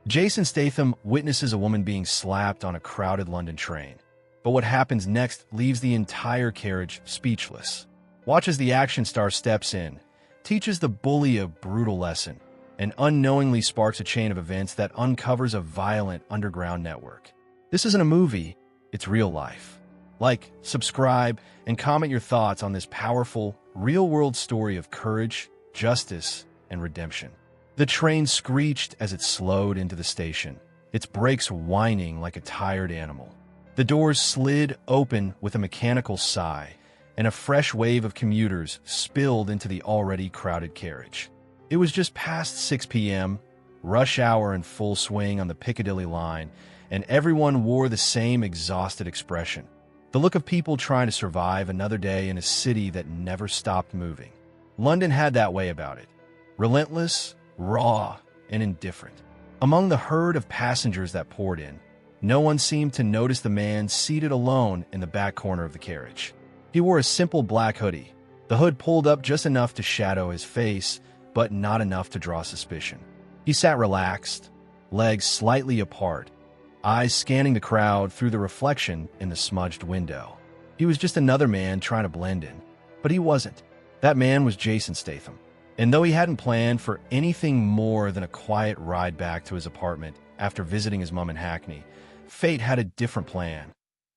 Jason Statham witnesses a woman being slapped on a crowded London train. But what happens next leaves the entire carriage speechless. Watch as the action star steps in, teaches the bully a brutal lesson, and unknowingly sparks a chain of events that uncovers a violent underground network. This isn't a movie, it's real life. Like, subscribe, and comment your thoughts on this powerful, real-world story of courage, justice, and redemption. The train screeched as it slowed into the station, its brakes whining like a tired animal. The doors slid open with a mechanical sigh, and a fresh wave of commuters spilled into the already crowded carriage. It was just past 6 p.m., rush hour in full swing on the Piccadilly line, and everyone wore the same exhausted expression. The look of people trying to survive another day in a city that never stopped moving. London had that way about it. Relentless, raw, and indifferent. Among the herd of passengers that poured in, no one seemed to notice the man seated alone in the back corner of the carriage. He wore a simple black hoodie, the hood pulled up just enough to shadow his face, but not enough to draw suspicion. He sat relaxed, legs slightly apart, eyes scanning the crowd through the reflection in the smudged window. He was just another man trying to blend in, but he wasn't. That man was Jason Statham. And though he hadn't planned for anything more than a quiet ride back to his apartment after visiting his mom in Hackney, fate had a different plan.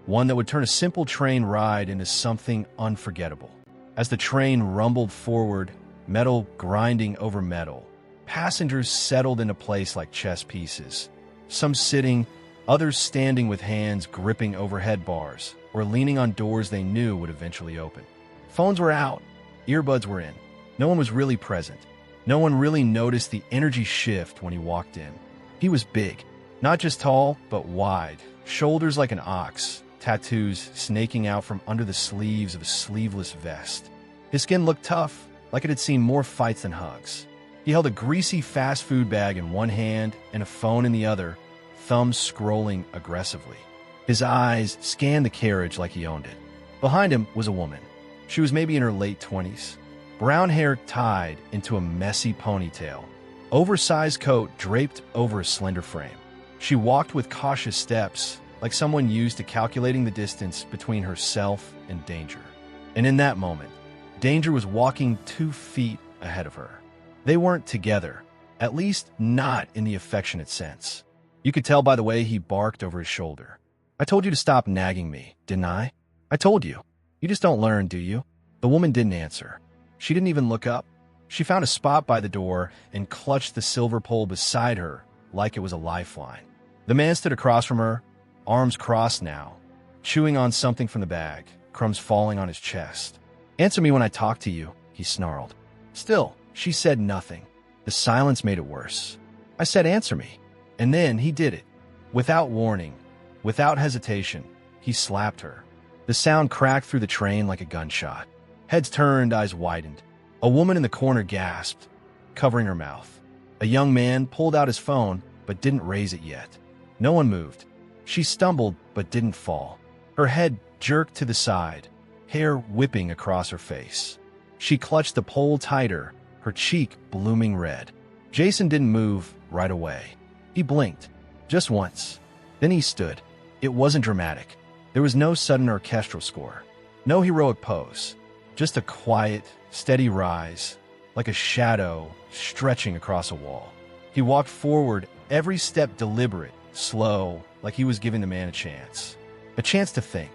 One that would turn a simple train ride into something unforgettable. As the train rumbled forward, metal grinding over metal, passengers settled into place like chess pieces. Some sitting, others standing with hands gripping overhead bars or leaning on doors they knew would eventually open. Phones were out, earbuds were in. No one was really present. No one really noticed the energy shift when he walked in. He was big, not just tall, but wide, shoulders like an ox, tattoos snaking out from under the sleeves of a sleeveless vest. His skin looked tough, like it had seen more fights than hugs. He held a greasy fast food bag in one hand and a phone in the other, thumbs scrolling aggressively. His eyes scanned the carriage like he owned it. Behind him was a woman. She was maybe in her late 20s. Brown hair tied into a messy ponytail, oversized coat draped over a slender frame. She walked with cautious steps, like someone used to calculating the distance between herself and danger. And in that moment, danger was walking 2 feet ahead of her. They weren't together, at least not in the affectionate sense. You could tell by the way he barked over his shoulder. "I told you to stop nagging me, didn't I? I told you. You just don't learn, do you?" The woman didn't answer. She didn't even look up. She found a spot by the door and clutched the silver pole beside her like it was a lifeline. The man stood across from her, arms crossed now, chewing on something from the bag, crumbs falling on his chest. "Answer me when I talk to you," he snarled. Still, she said nothing. The silence made it worse. "I said answer me." And then he did it. Without warning, without hesitation, he slapped her. The sound cracked through the train like a gunshot. Heads turned, eyes widened. A woman in the corner gasped, covering her mouth. A young man pulled out his phone, but didn't raise it yet. No one moved. She stumbled, but didn't fall. Her head jerked to the side, hair whipping across her face. She clutched the pole tighter, her cheek blooming red. Jason didn't move right away. He blinked, just once. Then he stood. It wasn't dramatic. There was no sudden orchestral score, no heroic pose. Just a quiet, steady rise, like a shadow stretching across a wall. He walked forward, every step deliberate, slow, like he was giving the man a chance. A chance to think,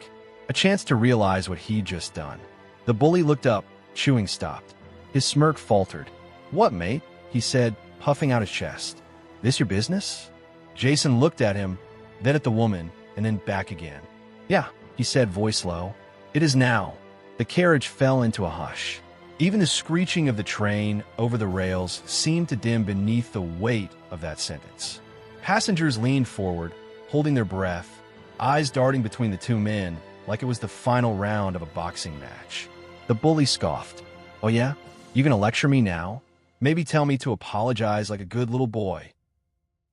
a chance to realize what he'd just done. The bully looked up, chewing stopped. His smirk faltered. "What, mate?" he said, puffing out his chest. "This your business?" Jason looked at him, then at the woman, and then back again. "Yeah," he said, voice low. "It is now." The carriage fell into a hush. Even the screeching of the train over the rails seemed to dim beneath the weight of that sentence. Passengers leaned forward, holding their breath, eyes darting between the two men like it was the final round of a boxing match. The bully scoffed. "Oh yeah? You gonna lecture me now? Maybe tell me to apologize like a good little boy."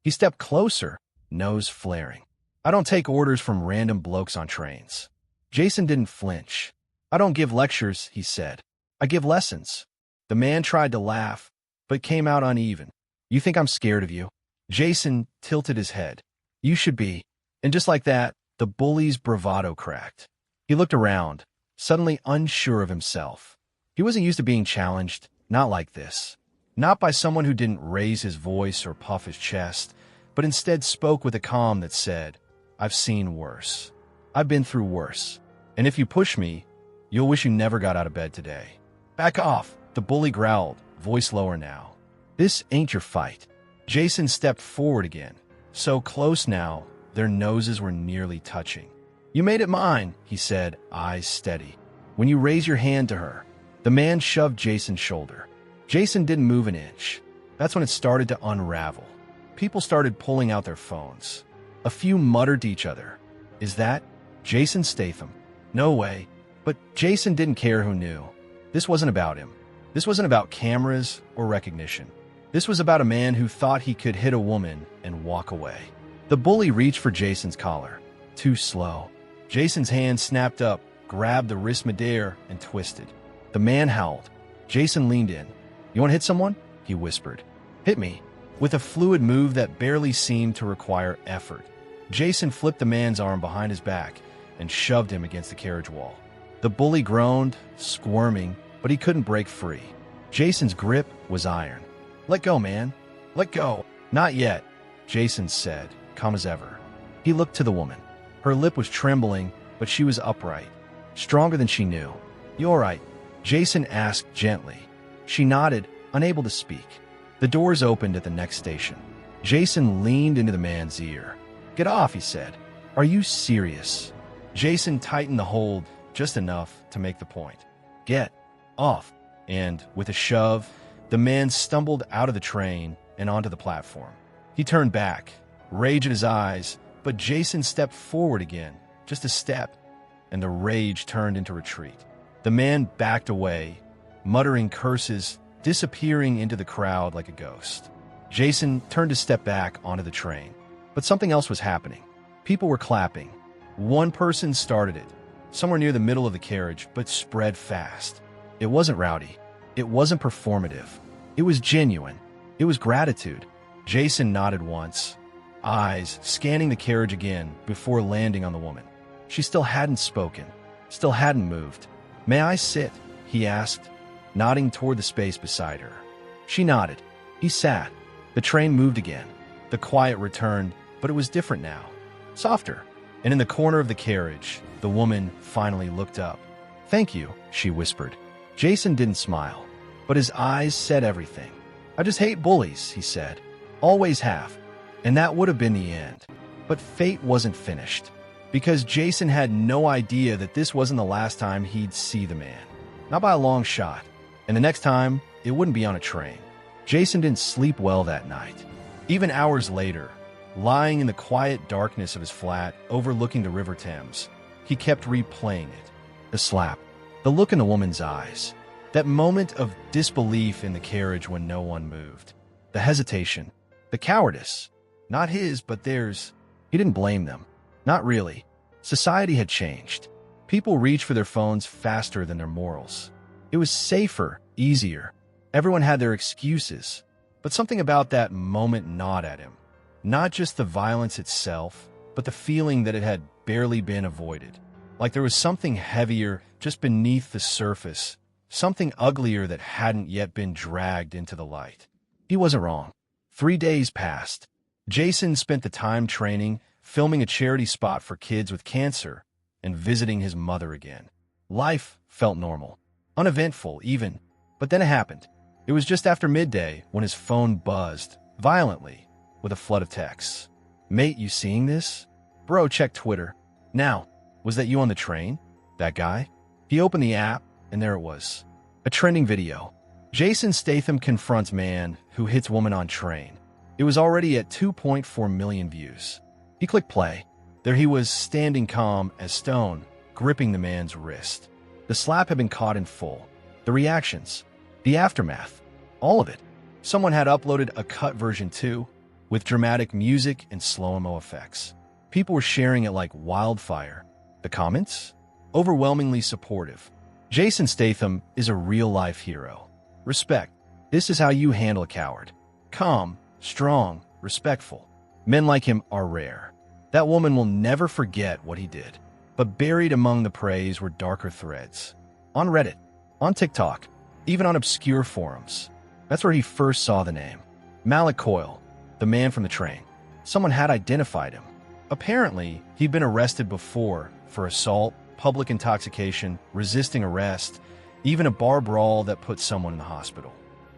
He stepped closer, nose flaring. "I don't take orders from random blokes on trains." Jason didn't flinch. "I don't give lectures," he said. "I give lessons." The man tried to laugh, but came out uneven. "You think I'm scared of you?" Jason tilted his head. You should be. And just like that, the bully's bravado cracked. He looked around, suddenly unsure of himself. He wasn't used to being challenged, not like this. Not by someone who didn't raise his voice or puff his chest, but instead spoke with a calm that said, I've seen worse. I've been through worse. And if you push me, you'll wish you never got out of bed today. Back off, the bully growled, voice lower now. This ain't your fight. Jason stepped forward again, so close now, their noses were nearly touching. You made it mine, he said, eyes steady. When you raise your hand to her, the man shoved Jason's shoulder. Jason didn't move an inch. That's when it started to unravel. People started pulling out their phones. A few muttered to each other. Is that Jason Statham? No way. But Jason didn't care who knew. This wasn't about him. This wasn't about cameras or recognition. This was about a man who thought he could hit a woman and walk away. The bully reached for Jason's collar. Too slow. Jason's hand snapped up, grabbed the wrist midair, and twisted. The man howled. Jason leaned in. You want to hit someone? He whispered. Hit me. With a fluid move that barely seemed to require effort, Jason flipped the man's arm behind his back and shoved him against the carriage wall. The bully groaned, squirming, but he couldn't break free. Jason's grip was iron. Let go, man. Let go. Not yet, Jason said, calm as ever. He looked to the woman. Her lip was trembling, but she was upright, stronger than she knew. You all right? Jason asked gently. She nodded, unable to speak. The doors opened at the next station. Jason leaned into the man's ear. Get off, he said. Are you serious? Jason tightened the hold just enough to make the point. Get off. And with a shove, the man stumbled out of the train and onto the platform. He turned back, rage in his eyes, but Jason stepped forward again, just a step, and the rage turned into retreat. The man backed away, muttering curses, disappearing into the crowd like a ghost. Jason turned to step back onto the train, but something else was happening. People were clapping. One person started it, somewhere near the middle of the carriage, but spread fast. It wasn't rowdy. It wasn't performative. It was genuine. It was gratitude. Jason nodded once, eyes scanning the carriage again before landing on the woman. She still hadn't spoken, still hadn't moved. May I sit? He asked, nodding toward the space beside her. She nodded. He sat. The train moved again. The quiet returned, but it was different now. Softer. And in the corner of the carriage, the woman finally looked up. Thank you, she whispered. Jason didn't smile, but his eyes said everything. I just hate bullies, he said. Always have. And that would have been the end. But fate wasn't finished, because Jason had no idea that this wasn't the last time he'd see the man. Not by a long shot. And the next time, it wouldn't be on a train. Jason didn't sleep well that night. Even hours later, lying in the quiet darkness of his flat overlooking the River Thames, he kept replaying it. The slap, the look in the woman's eyes, that moment of disbelief in the carriage when no one moved, the hesitation, the cowardice, not his, but theirs. He didn't blame them. Not really. Society had changed. People reached for their phones faster than their morals. It was safer, easier. Everyone had their excuses. But something about that moment gnawed at him. Not just the violence itself, but the feeling that it had barely been avoided. Like there was something heavier just beneath the surface, something uglier that hadn't yet been dragged into the light. He wasn't wrong. 3 days passed. Jason spent the time training, filming a charity spot for kids with cancer, and visiting his mother again. Life felt normal, uneventful even, but then it happened. It was just after midday when his phone buzzed, violently, with a flood of texts. Mate, you seeing this? Bro, check Twitter. Now, was that you on the train? That guy? He opened the app, and there it was. A trending video. Jason Statham confronts man who hits woman on train. It was already at 2.4 million views. He clicked play. There he was, standing calm as stone, gripping the man's wrist. The slap had been caught in full. The reactions. The aftermath. All of it. Someone had uploaded a cut version too, with dramatic music and slow-mo effects. People were sharing it like wildfire. The comments? Overwhelmingly supportive. Jason Statham is a real-life hero. Respect. This is how you handle a coward. Calm, strong, respectful. Men like him are rare. That woman will never forget what he did. But buried among the praise were darker threads. On Reddit, on TikTok, even on obscure forums. That's where he first saw the name. Malik Coyle, the man from the train. Someone had identified him. Apparently, he'd been arrested before for assault, public intoxication, resisting arrest, even a bar brawl that put someone in the hospital.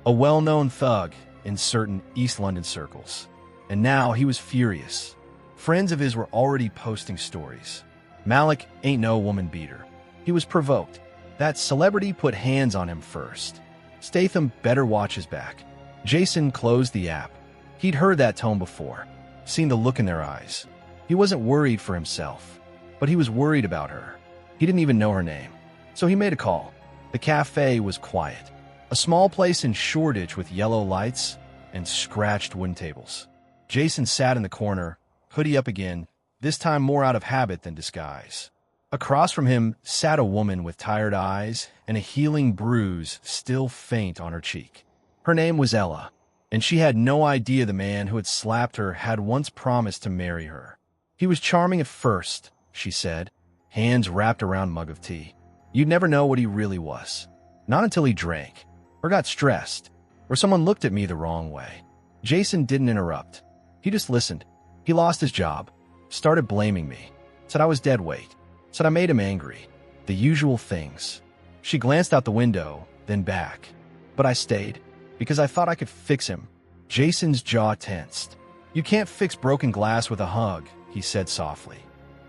A well-known thug in certain East London circles. And now he was furious. Friends of his were already posting stories. Malik ain't no woman beater. He was provoked. That celebrity put hands on him first. Statham better watch his back. Jason closed the app. He'd heard that tone before, seen the look in their eyes. He wasn't worried for himself, but he was worried about her. He didn't even know her name. So he made a call. The cafe was quiet. A small place in Shoreditch with yellow lights and scratched wooden tables. Jason sat in the corner, hoodie up again, this time more out of habit than disguise. Across from him sat a woman with tired eyes and a healing bruise still faint on her cheek. Her name was Ella, and she had no idea the man who had slapped her had once promised to marry her. He was charming at first, she said, hands wrapped around a mug of tea. You'd never know what he really was. Not until he drank, or got stressed, or someone looked at me the wrong way. Jason didn't interrupt. He just listened. He lost his job, started blaming me, said I was dead weight, said I made him angry. The usual things. She glanced out the window, then back. But I stayed, because I thought I could fix him. Jason's jaw tensed. You can't fix broken glass with a hug, he said softly.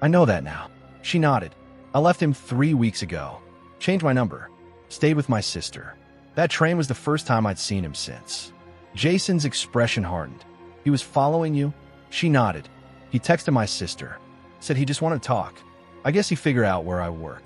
I know that now. She nodded. I left him 3 weeks ago. Changed my number. Stayed with my sister. That train was the first time I'd seen him since. Jason's expression hardened. He was following you? She nodded. He texted my sister. Said he just wanted to talk. I guess he figured out where I work.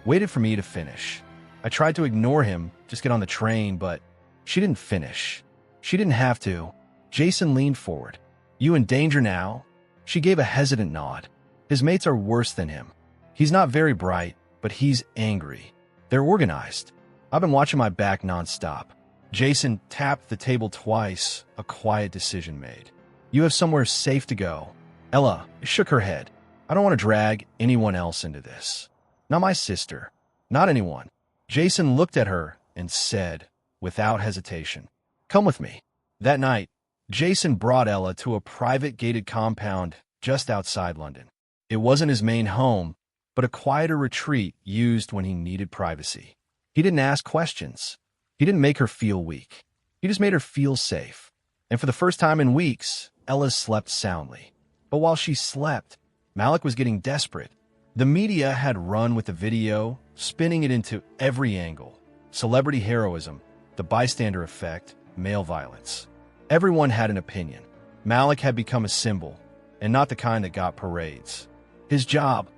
Waited for me to finish. I tried to ignore him, just get on the train, but she didn't finish. She didn't have to. Jason leaned forward. You in danger now? She gave a hesitant nod. His mates are worse than him. He's not very bright, but he's angry. They're organized. I've been watching my back nonstop. Jason tapped the table twice, a quiet decision made. You have somewhere safe to go. Ella shook her head. I don't want to drag anyone else into this. Not my sister. Not anyone. Jason looked at her and said, without hesitation, come with me. That night, Jason brought Ella to a private gated compound just outside London. It wasn't his main home, but a quieter retreat used when he needed privacy. He didn't ask questions. He didn't make her feel weak. He just made her feel safe. And for the first time in weeks, Ella slept soundly. But while she slept, Malik was getting desperate. The media had run with the video, spinning it into every angle. Celebrity heroism, the bystander effect, male violence. Everyone had an opinion. Malik had become a symbol, and not the kind that got parades. His job,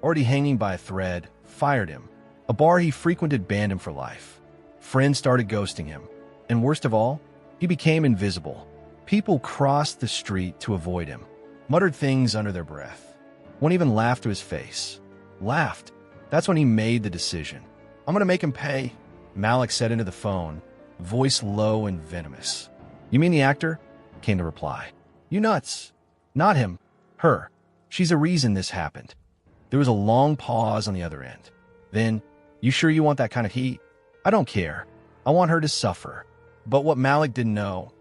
already hanging by a thread, fired him. A bar he frequented banned him for life. Friends started ghosting him. And worst of all, he became invisible. People crossed the street to avoid him, muttered things under their breath. One even laughed to his face. Laughed. That's when he made the decision. I'm gonna make him pay, Malik said into the phone, voice low and venomous. You mean the actor? Came the reply. You nuts. Not him. Her. She's a reason this happened. There was a long pause on the other end. Then, you sure you want that kind of heat? I don't care. I want her to suffer. But what Malik didn't know,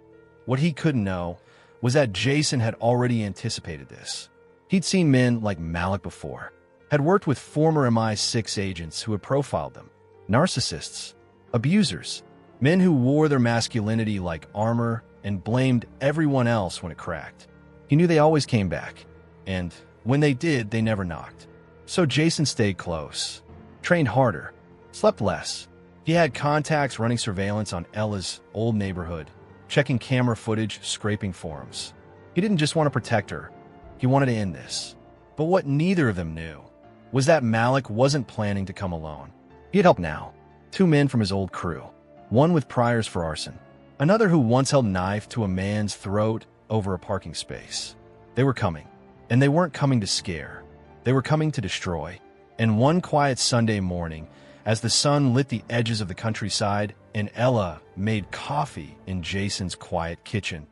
what he couldn't know, was that Jason had already anticipated this. He'd seen men like Malik before, had worked with former MI6 agents who had profiled them, narcissists, abusers, men who wore their masculinity like armor and blamed everyone else when it cracked. He knew they always came back, and when they did, they never knocked. So Jason stayed close, trained harder, slept less. He had contacts running surveillance on Ella's old neighborhood, checking camera footage, scraping forums. He didn't just want to protect her. He wanted to end this. But what neither of them knew was that Malik wasn't planning to come alone. He had help now. 2 men from his old crew. One with priors for arson. Another who once held a knife to a man's throat over a parking space. They were coming. And they weren't coming to scare. They were coming to destroy. And one quiet Sunday morning, as the sun lit the edges of the countryside and Ella made coffee in Jason's quiet kitchen,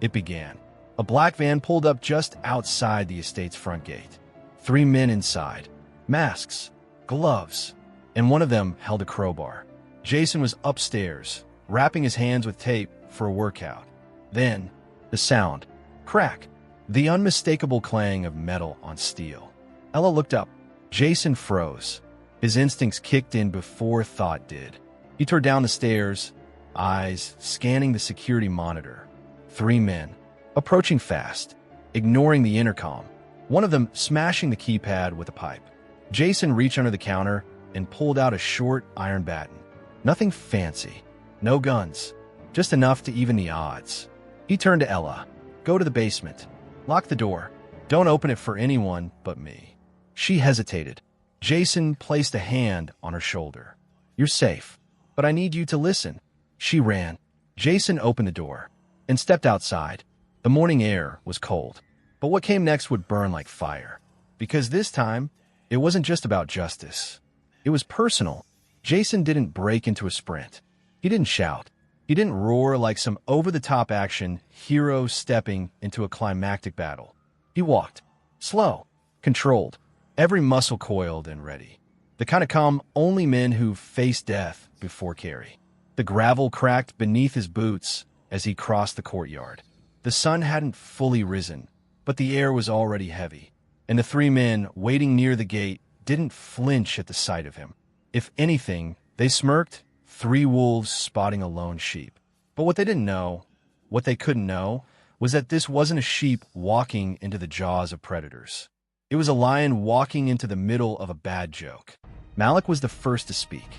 it began. A black van pulled up just outside the estate's front gate. 3 men inside, masks, gloves, and one of them held a crowbar. Jason was upstairs, wrapping his hands with tape for a workout. Then, the sound. Crack. The unmistakable clang of metal on steel. Ella looked up. Jason froze. His instincts kicked in before thought did. He tore down the stairs, eyes scanning the security monitor. 3 men, approaching fast, ignoring the intercom, one of them smashing the keypad with a pipe. Jason reached under the counter and pulled out a short iron baton. Nothing fancy, no guns, just enough to even the odds. He turned to Ella. Go to the basement. Lock the door. Don't open it for anyone but me. She hesitated. Jason placed a hand on her shoulder. You're safe, but I need you to listen. She ran. Jason opened the door and stepped outside. The morning air was cold, but what came next would burn like fire. Because this time, it wasn't just about justice. It was personal. Jason didn't break into a sprint. He didn't shout. He didn't roar like some over-the-top action hero stepping into a climactic battle. He walked, slow, controlled, every muscle coiled and ready. The kind of calm only men who face death before carry. The gravel cracked beneath his boots as he crossed the courtyard. The sun hadn't fully risen, but the air was already heavy, and the 3 men waiting near the gate didn't flinch at the sight of him. If anything, they smirked, 3 wolves spotting a lone sheep. But what they didn't know, what they couldn't know, was that this wasn't a sheep walking into the jaws of predators. It was a lion walking into the middle of a bad joke. Malik was the first to speak.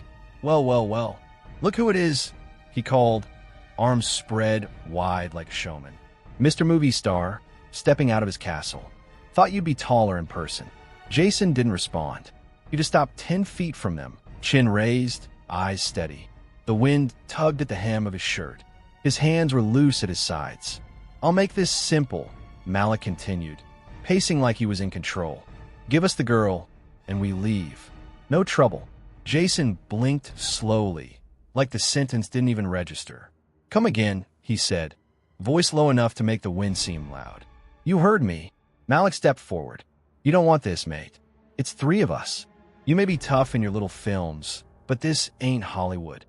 Well. Look who it is, he called, arms spread wide like a showman. Mr. Movie Star, stepping out of his castle. Thought you'd be taller in person. Jason didn't respond. He just stopped 10 feet from them, chin raised, eyes steady. The wind tugged at the hem of his shirt. His hands were loose at his sides. I'll make this simple, Malik continued, pacing like he was in control. Give us the girl, and we leave. No trouble. Jason blinked slowly, like the sentence didn't even register. Come again, he said, voice low enough to make the wind seem loud. You heard me. Malik stepped forward. You don't want this, mate. It's 3 of us. You may be tough in your little films, but this ain't Hollywood.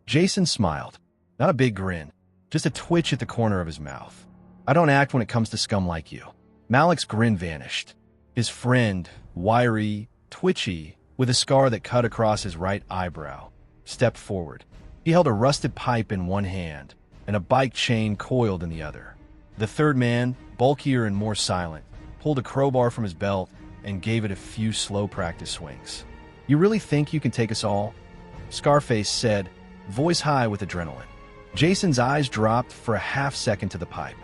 Jason smiled. Not a big grin, just a twitch at the corner of his mouth. I don't act when it comes to scum like you. Malik's grin vanished. His friend, wiry, twitchy, with a scar that cut across his right eyebrow, stepped forward. He held a rusted pipe in one hand and a bike chain coiled in the other. The 3rd man, bulkier and more silent, pulled a crowbar from his belt and gave it a few slow practice swings. You really think you can take us all? Scarface said, voice high with adrenaline. Jason's eyes dropped for a half-second to the pipe.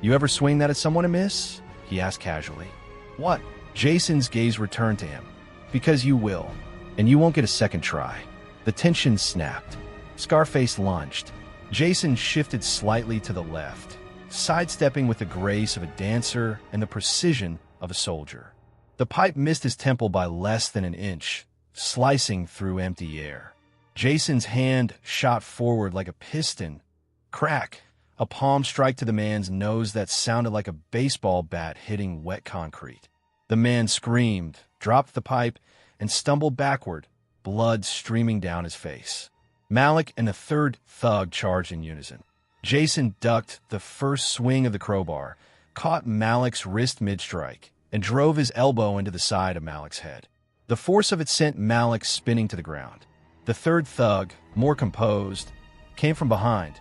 You ever swing that at someone and miss? He asked casually. What? Jason's gaze returned to him. Because you will, and you won't get a second try. The tension snapped. Scarface lunged. Jason shifted slightly to the left, sidestepping with the grace of a dancer and the precision of a soldier. The pipe missed his temple by less than an inch, slicing through empty air. Jason's hand shot forward like a piston. Crack! A palm strike to the man's nose that sounded like a baseball bat hitting wet concrete. The man screamed, dropped the pipe, and stumbled backward, blood streaming down his face. Malik and the 3rd thug charged in unison. Jason ducked the first swing of the crowbar, caught Malik's wrist mid-strike, and drove his elbow into the side of Malik's head. The force of it sent Malik spinning to the ground. The 3rd thug, more composed, came from behind,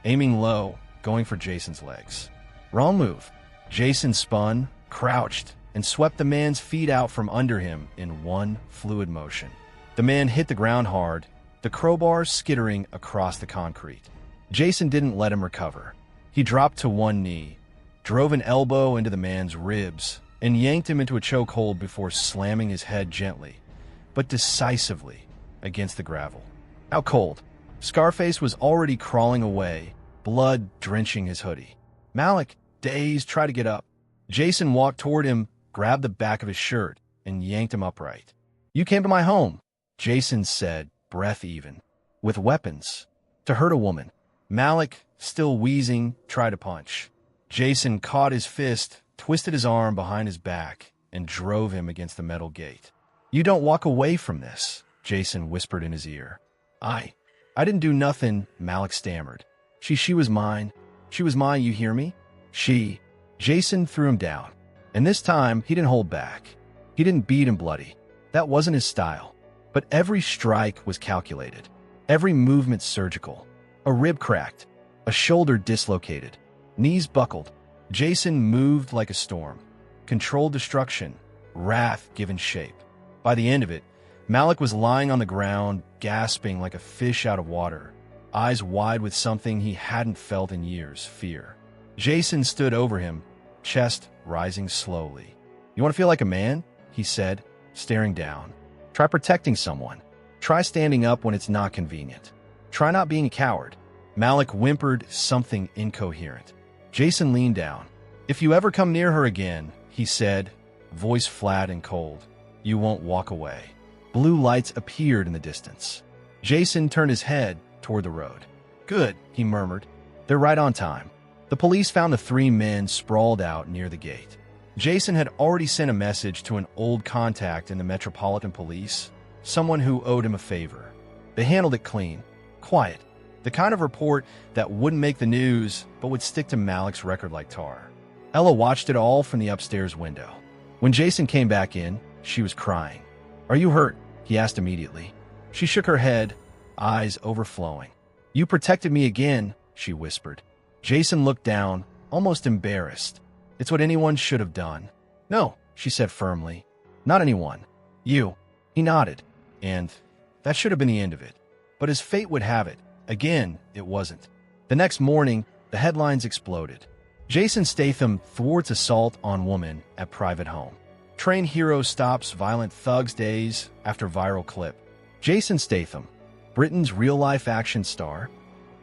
aiming low, going for Jason's legs. Wrong move. Jason spun, crouched, and swept the man's feet out from under him in one fluid motion. The man hit the ground hard, the crowbar skittering across the concrete. Jason didn't let him recover. He dropped to one knee, drove an elbow into the man's ribs, and yanked him into a chokehold before slamming his head gently, but decisively, against the gravel. Out cold, Scarface was already crawling away, blood drenching his hoodie. Malik, dazed, tried to get up. Jason walked toward him, grabbed the back of his shirt, and yanked him upright. You came to my home, Jason said, breath even, with weapons, to hurt a woman. Malik, still wheezing, tried to punch. Jason caught his fist, twisted his arm behind his back, and drove him against the metal gate. "You don't walk away from this," Jason whispered in his ear. I didn't do nothing," Malik stammered. She was mine. She was mine, you hear me? She. Jason threw him down. And this time, he didn't hold back. He didn't beat him bloody. That wasn't his style. But every strike was calculated. Every movement surgical. A rib cracked. A shoulder dislocated. Knees buckled. Jason moved like a storm. Controlled destruction. Wrath given shape. By the end of it, Malik was lying on the ground, gasping like a fish out of water, eyes wide with something he hadn't felt in years, fear. Jason stood over him, chest rising slowly. "You want to feel like a man?" he said, staring down. "Try protecting someone. Try standing up when it's not convenient. Try not being a coward." Malik whimpered something incoherent. Jason leaned down. "If you ever come near her again," he said, voice flat and cold, "you won't walk away." Blue lights appeared in the distance. Jason turned his head toward the road. "Good," he murmured. "They're right on time." The police found the three men sprawled out near the gate. Jason had already sent a message to an old contact in the Metropolitan Police, someone who owed him a favor. They handled it clean, quiet, the kind of report that wouldn't make the news but would stick to Malik's record like tar. Ella watched it all from the upstairs window. When Jason came back in, she was crying. "Are you hurt?" he asked immediately. She shook her head, eyes overflowing. "You protected me again," she whispered. Jason looked down, almost embarrassed. "It's what anyone should have done." "No," she said firmly. "Not anyone. You." He nodded. "And that should have been the end of it." But as fate would have it, again, it wasn't. The next morning, the headlines exploded. Jason Statham thwarts assault on woman at private home. Train hero stops violent thugs days after viral clip. Jason Statham, Britain's real-life action star.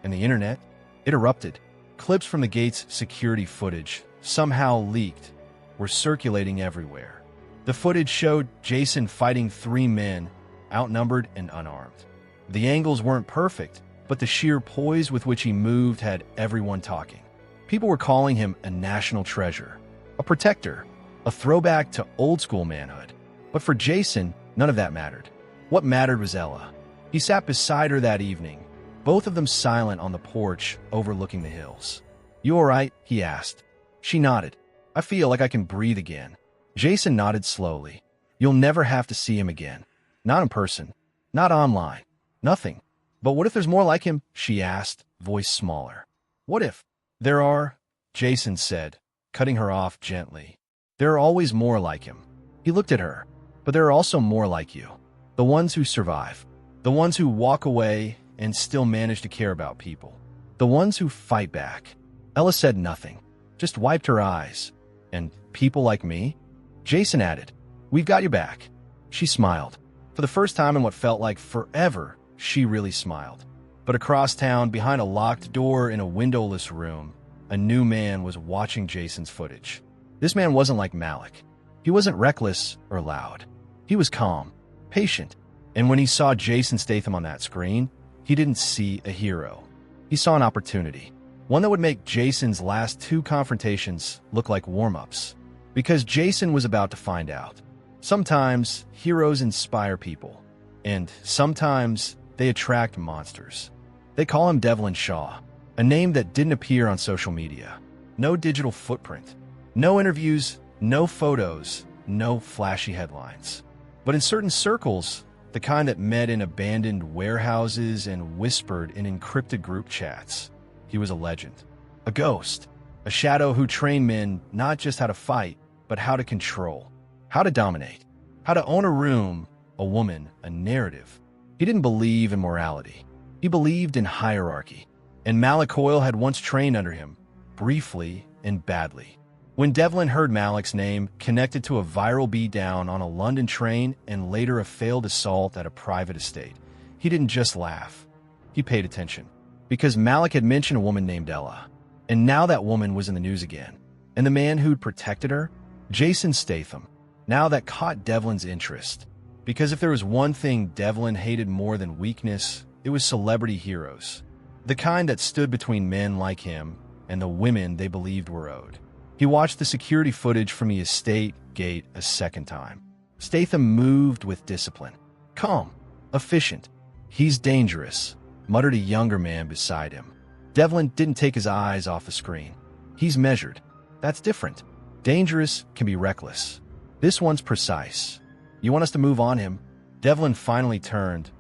And the internet, it erupted. Clips from the gate's security footage, somehow leaked, were circulating everywhere. The footage showed Jason fighting three men, outnumbered and unarmed. The angles weren't perfect, but the sheer poise with which he moved had everyone talking. People were calling him a national treasure, a protector, a throwback to old-school manhood. But for Jason, none of that mattered. What mattered was Ella. He sat beside her that evening, both of them silent on the porch overlooking the hills. "You all right?" he asked. She nodded. "I feel like I can breathe again." Jason nodded slowly. "You'll never have to see him again. Not in person. Not online. Nothing. But what if there's more like him?" she asked, voice smaller. "What if?" "There are," Jason said, cutting her off gently. "There are always more like him." He looked at her. "But there are also more like you. The ones who survive. The ones who walk away and still manage to care about people. The ones who fight back." Ella said nothing, just wiped her eyes. "And people like me?" Jason added, "We've got your back." She smiled. For the first time in what felt like forever, she really smiled. But across town, behind a locked door in a windowless room, a new man was watching Jason's footage. This man wasn't like Malik. He wasn't reckless or loud. He was calm, patient. And when he saw Jason Statham on that screen, he didn't see a hero. He saw an opportunity. One that would make Jason's last two confrontations look like warm-ups. Because Jason was about to find out. Sometimes heroes inspire people. And sometimes they attract monsters. They call him Devlin Shaw, a name that didn't appear on social media. No digital footprint. No interviews, no photos, no flashy headlines. But in certain circles, the kind that met in abandoned warehouses and whispered in encrypted group chats, he was a legend. A ghost. A shadow who trained men not just how to fight, but how to control. How to dominate. How to own a room, a woman, a narrative. He didn't believe in morality. He believed in hierarchy. And Malik Coyle had once trained under him, briefly and badly. When Devlin heard Malik's name connected to a viral beatdown on a London train and later a failed assault at a private estate, he didn't just laugh. He paid attention. Because Malik had mentioned a woman named Ella. And now that woman was in the news again. And the man who'd protected her? Jason Statham. Now that caught Devlin's interest. Because if there was one thing Devlin hated more than weakness, it was celebrity heroes. The kind that stood between men like him and the women they believed were owed. He watched the security footage from the estate gate a second time. Statham moved with discipline. Calm, efficient. He's dangerous, muttered a younger man beside him. Devlin didn't take his eyes off the screen. He's measured. That's different. Dangerous can be reckless. This one's precise. You want us to move on him? Devlin finally turned,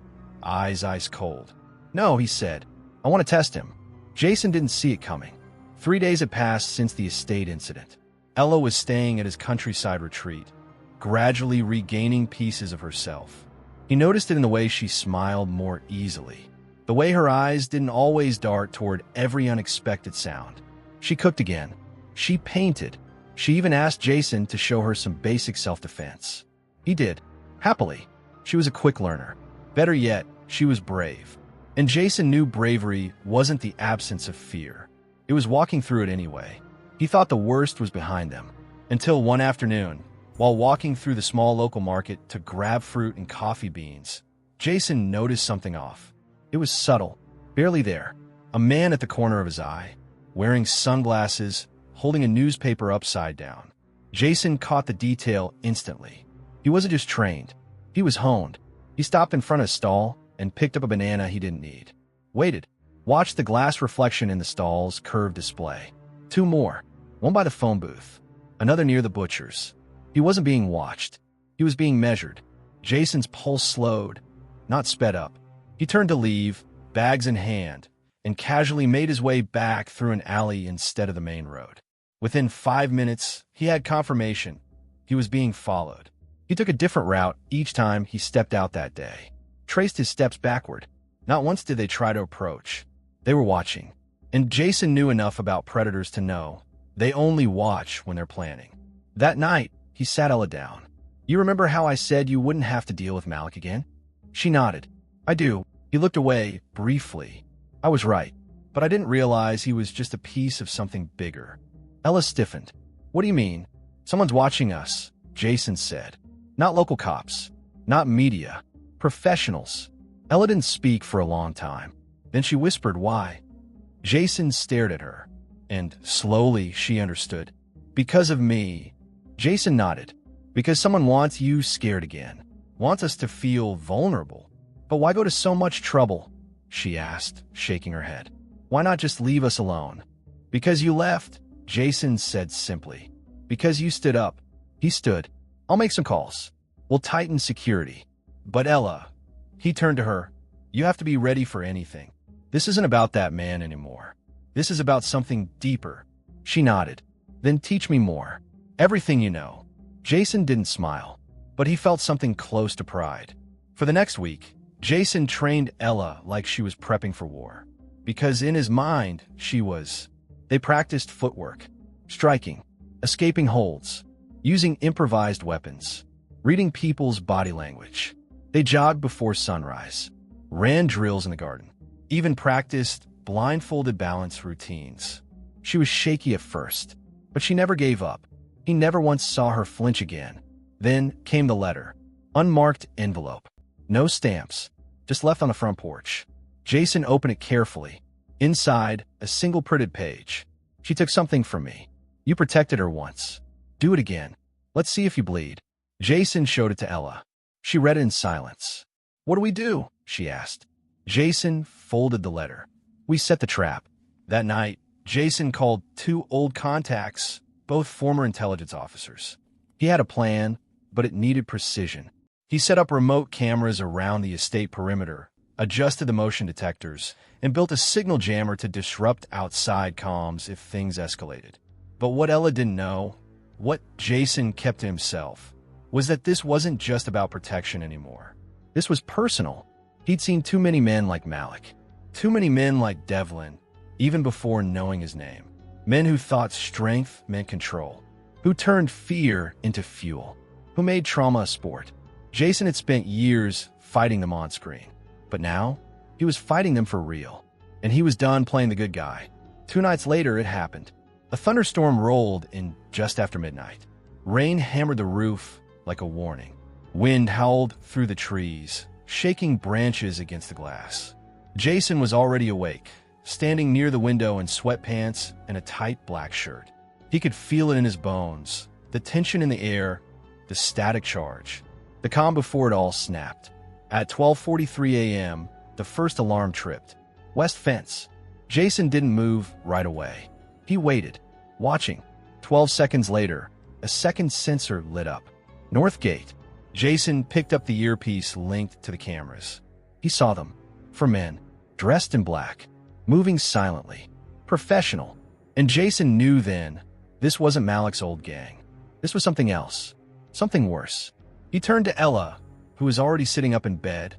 eyes ice cold. No, he said. I want to test him. Jason didn't see it coming. 3 days had passed since the estate incident. Ella was staying at his countryside retreat, gradually regaining pieces of herself. He noticed it in the way she smiled more easily, the way her eyes didn't always dart toward every unexpected sound. She cooked again. She painted. She even asked Jason to show her some basic self-defense. He did, happily. She was a quick learner. Better yet, she was brave. And Jason knew bravery wasn't the absence of fear. It was walking through it anyway. He thought the worst was behind them. Until one afternoon, while walking through the small local market to grab fruit and coffee beans, Jason noticed something off. It was subtle, barely there. A man at the corner of his eye, wearing sunglasses, holding a newspaper upside down. Jason caught the detail instantly. He wasn't just trained. He was honed. He stopped in front of a stall and picked up a banana he didn't need. Waited. Watched the glass reflection in the stall's curved display. 2 more. One by the phone booth. Another near the butcher's. He wasn't being watched. He was being measured. Jason's pulse slowed, not sped up. He turned to leave, bags in hand, and casually made his way back through an alley instead of the main road. Within 5 minutes, he had confirmation. He was being followed. He took a different route each time he stepped out that day. Traced his steps backward. Not once did they try to approach. They were watching. And Jason knew enough about predators to know they only watch when they're planning. That night, he sat Ella down. You remember how I said you wouldn't have to deal with Malik again? She nodded. I do. He looked away, briefly. I was right, but I didn't realize he was just a piece of something bigger. Ella stiffened. What do you mean? Someone's watching us, Jason said. Not local cops. Not media. Professionals. Ella didn't speak for a long time. Then she whispered why. Jason stared at her, and slowly she understood. Because of me. Jason nodded. Because someone wants you scared again. Wants us to feel vulnerable. But why go to so much trouble? She asked, shaking her head. Why not just leave us alone? Because you left, Jason said simply. Because you stood up. He stood. I'll make some calls. We'll tighten security. But Ella, he turned to her. You have to be ready for anything. This isn't about that man anymore. This is about something deeper. She nodded. Then teach me more. Everything you know. Jason didn't smile, but he felt something close to pride. For the next week, Jason trained Ella like she was prepping for war. Because in his mind, she was. They practiced footwork, striking, escaping holds, using improvised weapons, reading people's body language. They jogged before sunrise, ran drills in the garden, even practiced blindfolded balance routines. She was shaky at first, but she never gave up. He never once saw her flinch again. Then came the letter. Unmarked envelope. No stamps. Just left on the front porch. Jason opened it carefully. Inside, a single printed page. She took something from me. You protected her once. Do it again. Let's see if you bleed. Jason showed it to Ella. She read it in silence. What do we do? She asked. Jason folded the letter. We set the trap. That night, Jason called 2 old contacts, both former intelligence officers. He had a plan, but it needed precision. He set up remote cameras around the estate perimeter, adjusted the motion detectors, and built a signal jammer to disrupt outside comms if things escalated. But what Ella didn't know, what Jason kept to himself, was that this wasn't just about protection anymore. This was personal. He'd seen too many men like Malik, too many men like Devlin, even before knowing his name. Men who thought strength meant control, who turned fear into fuel, who made trauma a sport. Jason had spent years fighting them on screen, but now he was fighting them for real, and he was done playing the good guy. 2 nights later, it happened. A thunderstorm rolled in just after midnight. Rain hammered the roof like a warning. Wind howled through the trees, shaking branches against the glass. Jason was already awake, standing near the window in sweatpants and a tight black shirt. He could feel it in his bones, the tension in the air, the static charge. The calm before it all snapped. At 12:43 a.m., the first alarm tripped. West fence. Jason didn't move right away. He waited, watching. 12 seconds later, a second sensor lit up. North gate. Jason picked up the earpiece linked to the cameras. He saw them. 4 men, dressed in black, moving silently. Professional. And Jason knew then, this wasn't Malik's old gang. This was something else. Something worse. He turned to Ella, who was already sitting up in bed,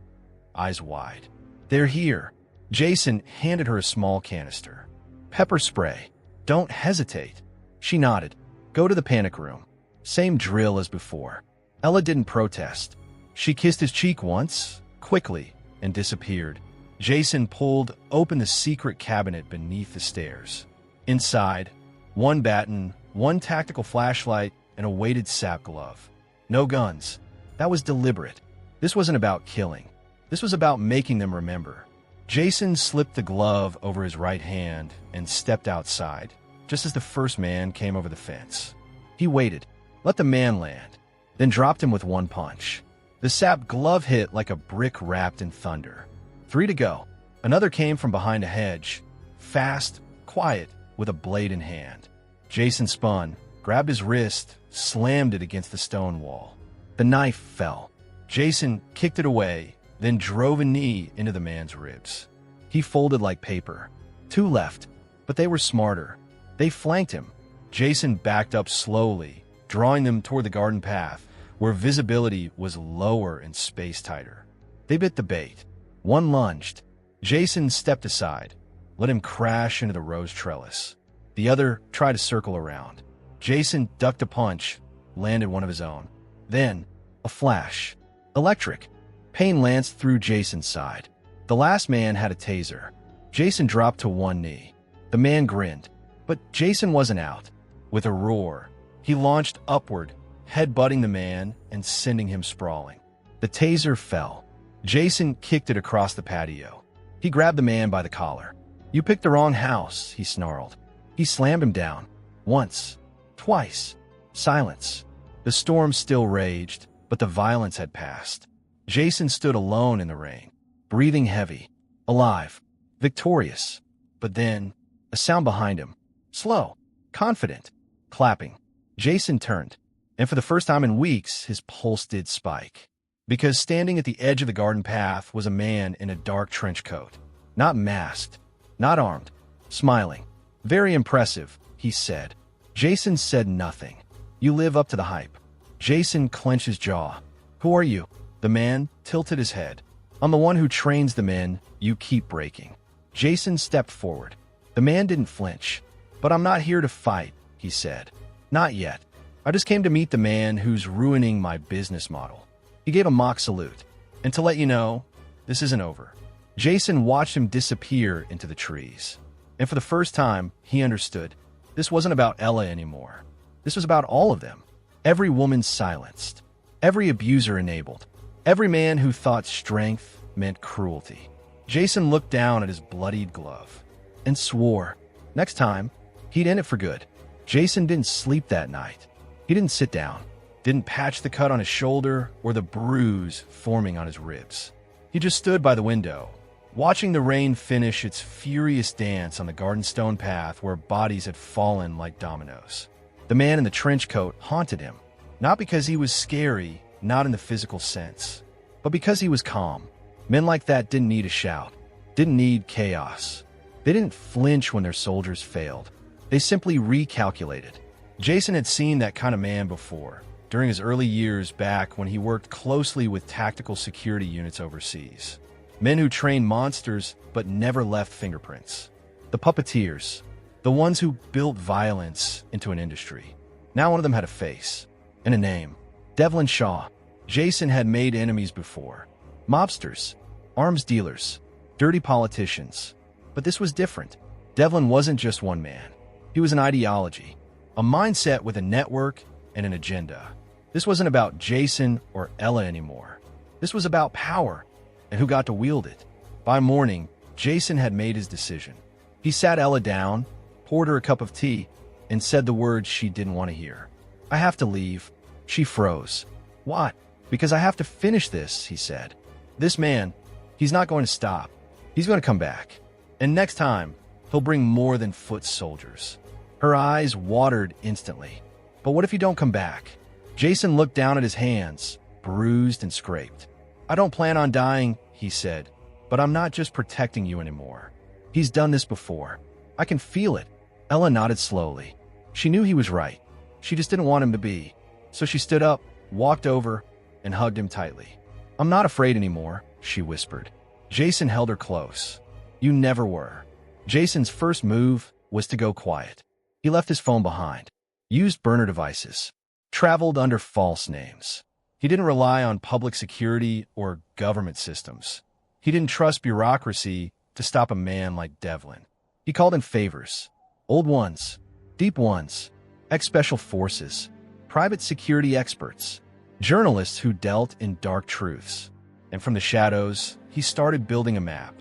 eyes wide. "They're here." Jason handed her a small canister. "Pepper spray. Don't hesitate." She nodded. "Go to the panic room." Same drill as before. Ella didn't protest. She kissed his cheek once, quickly, and disappeared. Jason pulled open the secret cabinet beneath the stairs. Inside, 1 baton, 1 tactical flashlight, and a weighted sap glove. No guns. That was deliberate. This wasn't about killing. This was about making them remember. Jason slipped the glove over his right hand and stepped outside, just as the first man came over the fence. He waited, let the man land, then dropped him with 1 punch. The sap glove hit like a brick wrapped in thunder. 3 to go. Another came from behind a hedge, fast, quiet, with a blade in hand. Jason spun, grabbed his wrist, slammed it against the stone wall. The knife fell. Jason kicked it away, then drove a knee into the man's ribs. He folded like paper. 2 left, but they were smarter. They flanked him. Jason backed up slowly, drawing them toward the garden path, where visibility was lower and space tighter. They bit the bait. 1 lunged. Jason stepped aside, let him crash into the rose trellis. The other tried to circle around. Jason ducked a punch, landed one of his own. Then, a flash. Electric. Pain lanced through Jason's side. The last man had a taser. Jason dropped to 1 knee. The man grinned, but Jason wasn't out. With a roar, he launched upward, headbutting the man and sending him sprawling. The taser fell. Jason kicked it across the patio. He grabbed the man by the collar. "You picked the wrong house," he snarled. He slammed him down. Once. Twice. Silence. The storm still raged, but the violence had passed. Jason stood alone in the rain, breathing heavy, alive, victorious. But then, a sound behind him. Slow, confident, clapping. Jason turned, and for the first time in weeks, his pulse did spike. Because standing at the edge of the garden path was a man in a dark trench coat. Not masked, not armed, smiling. "Very impressive," he said. Jason said nothing. "You live up to the hype." Jason clenched his jaw. "Who are you?" The man tilted his head. "I'm the one who trains the men you keep breaking." Jason stepped forward. The man didn't flinch. "But I'm not here to fight," he said. "Not yet. I just came to meet the man who's ruining my business model." He gave a mock salute. "And to let you know, this isn't over." Jason watched him disappear into the trees. And for the first time, he understood. This wasn't about Ella anymore. This was about all of them. Every woman silenced. Every abuser enabled. Every man who thought strength meant cruelty. Jason looked down at his bloodied glove and swore. Next time, he'd end it for good. Jason didn't sleep that night. He didn't sit down. Didn't patch the cut on his shoulder or the bruise forming on his ribs. He just stood by the window, watching the rain finish its furious dance on the garden stone path where bodies had fallen like dominoes. The man in the trench coat haunted him, not because he was scary, not in the physical sense, but because he was calm. Men like that didn't need a shout, didn't need chaos. They didn't flinch when their soldiers failed. They simply recalculated. Jason had seen that kind of man before, during his early years back when he worked closely with tactical security units overseas. Men who trained monsters but never left fingerprints. The puppeteers, the ones who built violence into an industry. Now one of them had a face and a name. Devlin Shaw. Jason had made enemies before. Mobsters, arms dealers, dirty politicians. But this was different. Devlin wasn't just one man. He was an ideology, a mindset with a network and an agenda. This wasn't about Jason or Ella anymore. This was about power and who got to wield it. By morning, Jason had made his decision. He sat Ella down, poured her a cup of tea, and said the words she didn't want to hear. "I have to leave." She froze. "What?" "Because I have to finish this," he said. "This man, he's not going to stop. He's going to come back. And next time, he'll bring more than foot soldiers." Her eyes watered instantly. "But what if you don't come back?" Jason looked down at his hands, bruised and scraped. "I don't plan on dying," he said, "but I'm not just protecting you anymore. He's done this before. I can feel it." Ella nodded slowly. She knew he was right. She just didn't want him to be. So she stood up, walked over, and hugged him tightly. "I'm not afraid anymore," she whispered. Jason held her close. "You never were." Jason's first move was to go quiet. He left his phone behind, used burner devices, traveled under false names. He didn't rely on public security or government systems. He didn't trust bureaucracy to stop a man like Devlin. He called in favors. Old ones, deep ones, ex-special forces, private security experts, journalists who dealt in dark truths. And from the shadows, he started building a map.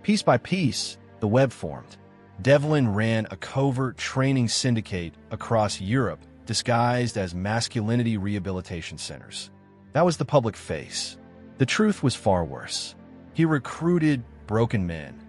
Piece by piece, the web formed. Devlin ran a covert training syndicate across Europe disguised as masculinity rehabilitation centers. That was the public face. The truth was far worse. He recruited broken men,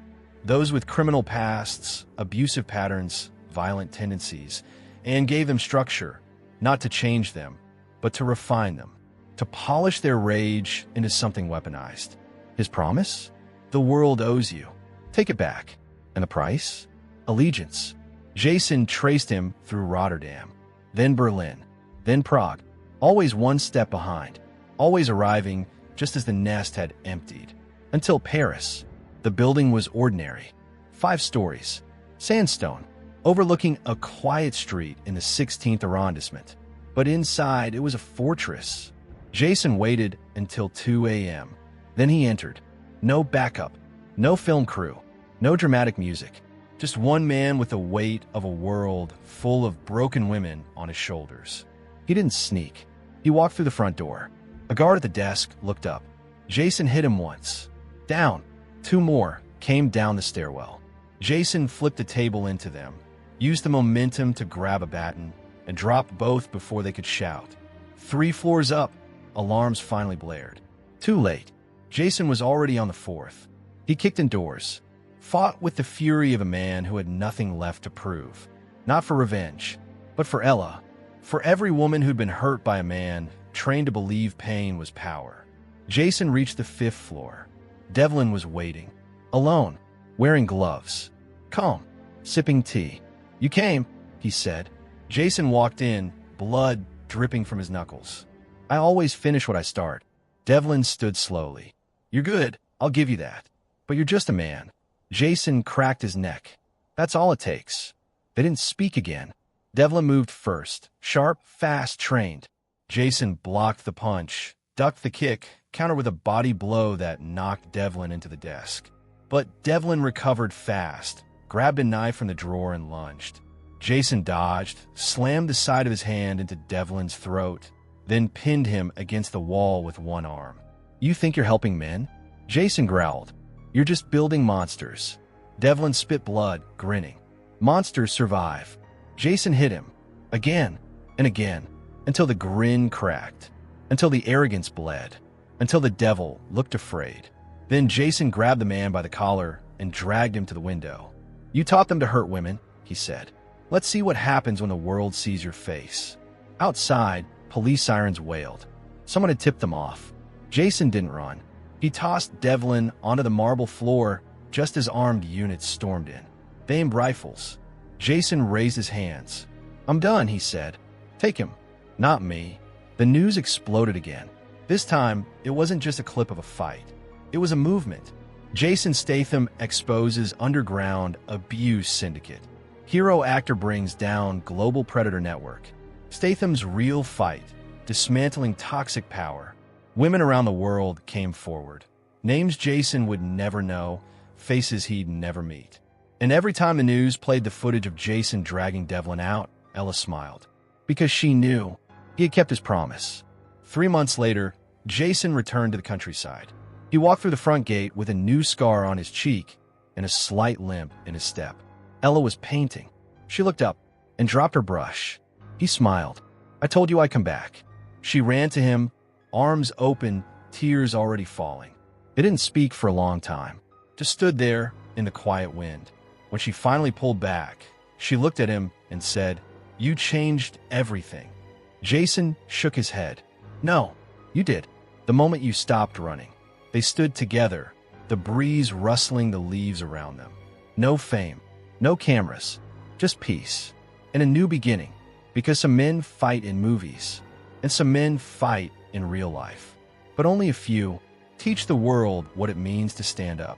those with criminal pasts, abusive patterns, violent tendencies, and gave them structure, not to change them, but to refine them, to polish their rage into something weaponized. His promise? The world owes you. Take it back. And the price? Allegiance. Jason traced him through Rotterdam, then Berlin, then Prague, always one step behind, always arriving just as the nest had emptied. Until Paris. The building was ordinary. 5 stories, sandstone, overlooking a quiet street in the 16th arrondissement. But inside, it was a fortress. Jason waited until 2 a.m. Then he entered. No backup, no film crew, no dramatic music. Just one man with the weight of a world full of broken women on his shoulders. He didn't sneak. He walked through the front door. A guard at the desk looked up. Jason hit him once. Down. 2 more came down the stairwell. Jason flipped a table into them, used the momentum to grab a baton, and dropped both before they could shout. 3 floors up, alarms finally blared. Too late. Jason was already on the 4th. He kicked in doors, fought with the fury of a man who had nothing left to prove. Not for revenge, but for Ella. For every woman who'd been hurt by a man, trained to believe pain was power. Jason reached the 5th floor. Devlin was waiting, alone, wearing gloves, calm, sipping tea. "You came," he said. Jason walked in, blood dripping from his knuckles. "I always finish what I start." Devlin stood slowly. "You're good, I'll give you that. But you're just a man." Jason cracked his neck. "That's all it takes." They didn't speak again. Devlin moved first, sharp, fast, trained. Jason blocked the punch, ducked the kick, countered with a body blow that knocked Devlin into the desk. But Devlin recovered fast, grabbed a knife from the drawer and lunged. Jason dodged, slammed the side of his hand into Devlin's throat, then pinned him against the wall with one arm. "You think you're helping men?" Jason growled. "You're just building monsters." Devlin spit blood, grinning. "Monsters survive." Jason hit him, again and again, until the grin cracked, until the arrogance bled, until the devil looked afraid. Then Jason grabbed the man by the collar and dragged him to the window. "You taught them to hurt women," he said. "Let's see what happens when the world sees your face." Outside, police sirens wailed. Someone had tipped them off. Jason didn't run. He tossed Devlin onto the marble floor just as armed units stormed in. They aimed rifles. Jason raised his hands. "I'm done," he said. "Take him." "Not me." The news exploded again. This time, it wasn't just a clip of a fight. It was a movement. Jason Statham exposes underground abuse syndicate. Hero actor brings down global predator network. Statham's real fight, dismantling toxic power. Women around the world came forward. Names Jason would never know, faces he'd never meet. And every time the news played the footage of Jason dragging Devlin out, Ella smiled. Because she knew he had kept his promise. 3 months later, Jason returned to the countryside. He walked through the front gate with a new scar on his cheek and a slight limp in his step. Ella was painting. She looked up and dropped her brush. He smiled. "I told you I'd come back." She ran to him, arms open, tears already falling. They didn't speak for a long time, just stood there in the quiet wind. When she finally pulled back, she looked at him and said, "You changed everything." Jason shook his head. "No, you did. The moment you stopped running." They stood together, the breeze rustling the leaves around them. No fame, no cameras, just peace. And a new beginning, because some men fight in movies, and some men fight in real life. But only a few teach the world what it means to stand up.